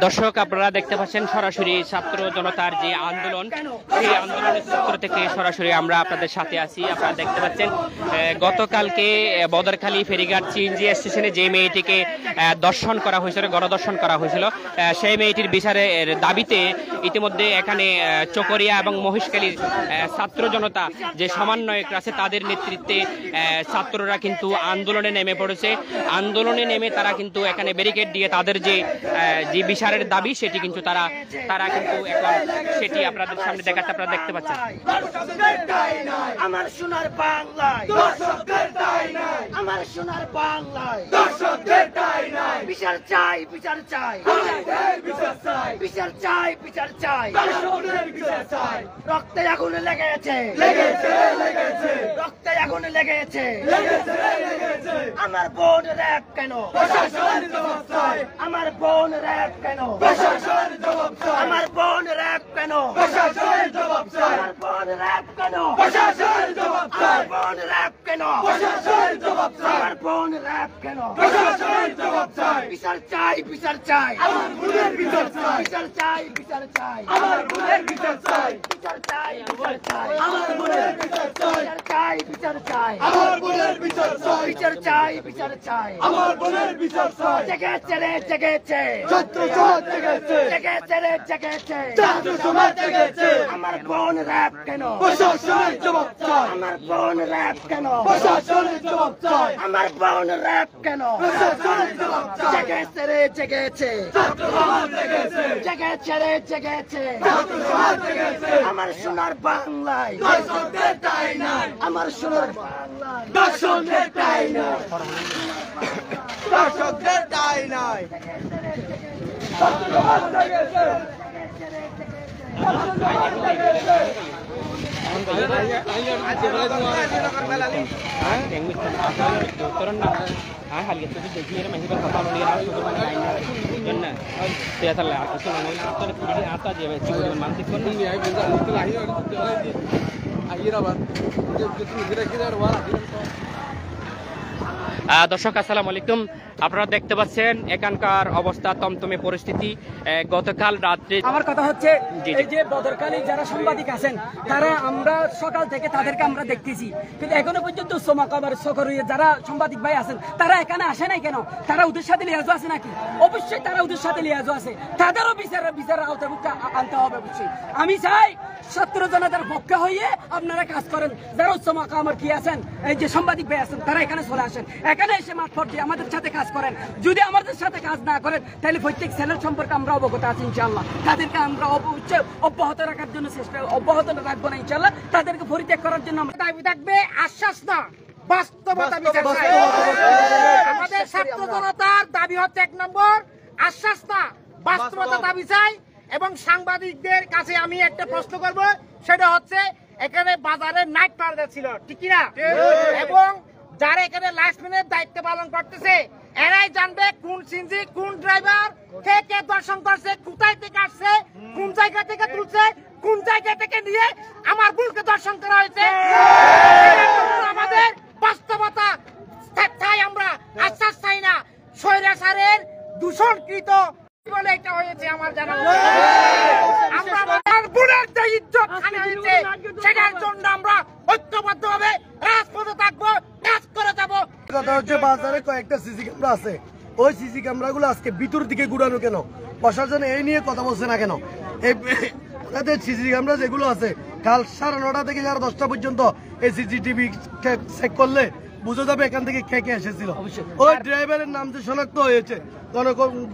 দর্শক, আপনারা দেখতে পাচ্ছেন সরাসরি ছাত্র জনতার যে আন্দোলন, সেই আন্দোলনের সূত্র থেকে সরাসরি আমরা আপনাদের সাথে আছি। আপনারা দেখতে পাচ্ছেন গতকালকে বদরখালী ফেরিঘাট সিএনজি স্টেশনে যে মেয়েটিকে দর্শন করা হয়েছিল, গণদর্শন করা হয়েছিল, সেই মেয়েটির বিচারের দাবিতে ইতিমধ্যে এখানে চকরিয়া এবং মহেশখালীর ছাত্র জনতা যে সমন্বয়ক আছে তাদের নেতৃত্বে ছাত্ররা কিন্তু আন্দোলনে নেমে পড়েছে। আন্দোলনে নেমে তারা কিন্তু এখানে ব্যারিকেড দিয়ে তাদের যে বিচারের দাবি সেটি কিন্তু তারা কিন্তু এখন সেটি আপনাদের সামনে দেখাচ্ছে, আপনারা দেখতে পাচ্ছেন। আমার সোনার বাংলায় আমার সোনার বাংলায় বিচার চাই, বিচার চাই, বিচার চাই, বিচার চাই। রক্তে আগুন লেগেছে, রক্তে আগুন লেগেছে। আমার বোন র্যাব কেন? আমার বোন র্যাব কেন? আমার বোন র্যাব কেন? আমার বোন র্যাব কেন? আমার বোন র্যাব কেন? আমার বোন র্যাব কেন? বিচার চাই, বিচার চাই, বিচার চাই, বিচার চাই, বিচার চাই, বিচার চাই, বিচার চাই, বিচার চাই, বিচার চাই, বিচার চাই। জেগেছে রে, জেগেছে, জেগেছে রে, জেগেছে। আমার বোন র্যাব কেন? আমার বোন র্যাব কেন? আমার বোন র্যাব কেন? জেগেছে রে, জেগেছে, জেগেছে রে, জেগেছে। আমার সোনার বাংলায় আমার সোনার বাংলায় দর্শকদের ঠাঁই নাই, দর্শকদের ঠাঁই নাই। দর্শক, আসসালামু আলাইকুম। আপনারা দেখতে পাচ্ছেন এখানকার অবস্থা তমতমে পরিস্থিতি। গতকাল রাত্রে আমার কথা হচ্ছে, এই যে বদরখালী যারা সাংবাদিক আছেন তারা আমরা সকাল থেকে তাদেরকে আমরা দেখতেছি, কিন্তু এখনো পর্যন্ত সোমাকাবার সকরিয়া যারা সাংবাদিক ভাই আছেন তারা এখানে আসে নাই কেন? তারা ওদের সাথে লিয়াজু আছে নাকি? অবশ্যই তারা ওদের সাথে লিয়াজু আছে, তাদেরও বিচারের আওতাভুক্ত আনতে হবে অবশ্যই। আমি চাই ছাত্র জনতার পক্ষে হয়ে আপনারা কাজ করেন। যারা সোমাকামার কি আছেন, এই যে সাংবাদিক ভাই আছেন তারা এখানে চলে আসেন, এখানে এসে মাঠ পর্যায়ে আমাদের সাথে কাজ করেন। যদি আমাদের সাথে কাজ না করেন তাহলে প্রত্যেক ছেলের সম্পর্কে আমরা অবগত আছি ইনশাআল্লাহ। তাদেরকে আমরা অব্যাহত রাখার জন্য চেষ্টা অব্যাহত রাখবো না ইনশাআল্লাহ। তাদেরকে পরিত্যাগ করার জন্য আমরা দাবি থাকবে আশ্বাস না, বাস্তবতা বিচার চাই। আমাদের ছাত্র জনতার দাবি হচ্ছে 1 নম্বর আশ্বাস না, বাস্তবতা দাবি চাই। এবং সাংবাদিকদের কাছে আমি একটা প্রশ্ন করব, সেটা হচ্ছে এখানে বাজারে নাইট পার্টি ছিল, ঠিক কিনা? এবং যারা এখানে লাইসম্যানের দায়িত্ব পালন করতেছে এরাই জানবে কোন সিনজি, কোন ড্রাইভার, কে কে দর্শন করছে, কোথায় থেকে আসছে, কোন জায়গা থেকে তুলছে, কোন জায়গা থেকে নিয়ে আমার বোনকে দর্শন করা হয়েছে। আমাদের বাস্তবতা চাই, আমরা আশ্বাস চাই না। স্বৈরাচারের দূষণকৃত বলে এটা হয়েছে আমার জানা। আমরা আমার বোনের যে ইজ্জত হানি হয়েছে সেটার জন্য আমরা ঐক্যবদ্ধ হবে রাজপথে থাকবো, কাজ করে যাবো। কথা হচ্ছে বাজারে কয়েকটা সিসি ক্যামেরা আছে, ওই সিসি ক্যামেরা গুলো আজকে ভিতর দিকে ঘুরানো কেন? প্রশাসন এই নিয়ে কথা বলছে না কেন? এই সিসি ক্যামেরা যেগুলো আছে কাল 9:30 থেকে 10টা পর্যন্ত এই সিসিটিভি চেক করলে বুঝা যাবে এখান থেকে কে কে এসেছিল। ওই ড্রাইভারের নাম যে শনাক্ত হয়েছে,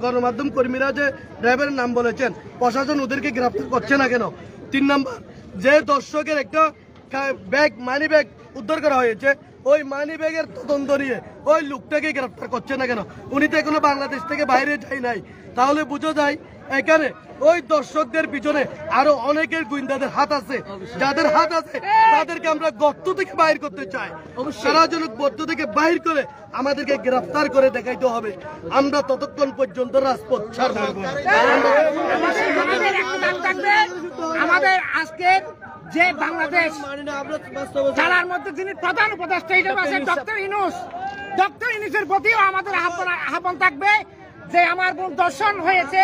গণমাধ্যম কর্মীরা যে ড্রাইভারের নাম বলেছেন, প্রশাসন ওদেরকে গ্রেফতার করছে না কেন? 3 নম্বর, যে দর্শকের একটা ব্যাগ, মানি ব্যাগ উদ্ধার করা হয়েছে, ওই মানি ব্যাগের তদন্ত নিয়ে ওই লোকটাকে গ্রেফতার করছে না কেন? উনি তো এখনো বাংলাদেশ থেকে বাইরে যাই নাই। তাহলে বুঝা যায় এখানে ওই দর্শকদের পিছনে আরো অনেকের গোয়েন্দাদের হাত আছে। যাদের হাত আছে তাদেরকে আমরা গর্ত থেকে বাইর করতে চাই। সারা যেন গর্ত থেকে বাইর করে আমাদেরকে গ্রেফতার করে দেখাইতে হবে। আমরা ততক্ষণ পর্যন্ত রাজপথ ছাড়ব। আমাদের আজকে যে বাংলাদেশ খেলার মধ্যে যিনি প্রধান উপদেষ্টা হিসেবে আছেন ডক্টর ইউনূস, ডক্টর ইউনূসের প্রতিও আমাদের আহ্বান থাকবে যে আমার বোন দর্শন হয়েছে,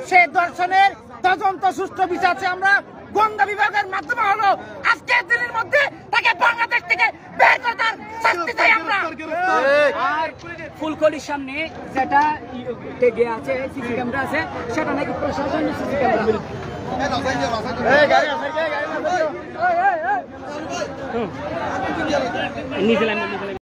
সেই দর্শনের তদন্ত সুষ্ঠু বিচার চাই আমরা। গোয়েন্দা বিভাগের মাধ্যমে হলো আজকের দিনের মধ্যে তাকে বাংলাদেশ থেকে বের করে তার শাস্তি চাই আমরা। আর ফুলকলির সামনে যেটা আছে সিসি ক্যামেরা আছে, সেটা নাকি প্রশাসনের সিসি ক্যামেরা। নিউজিল্যান্ড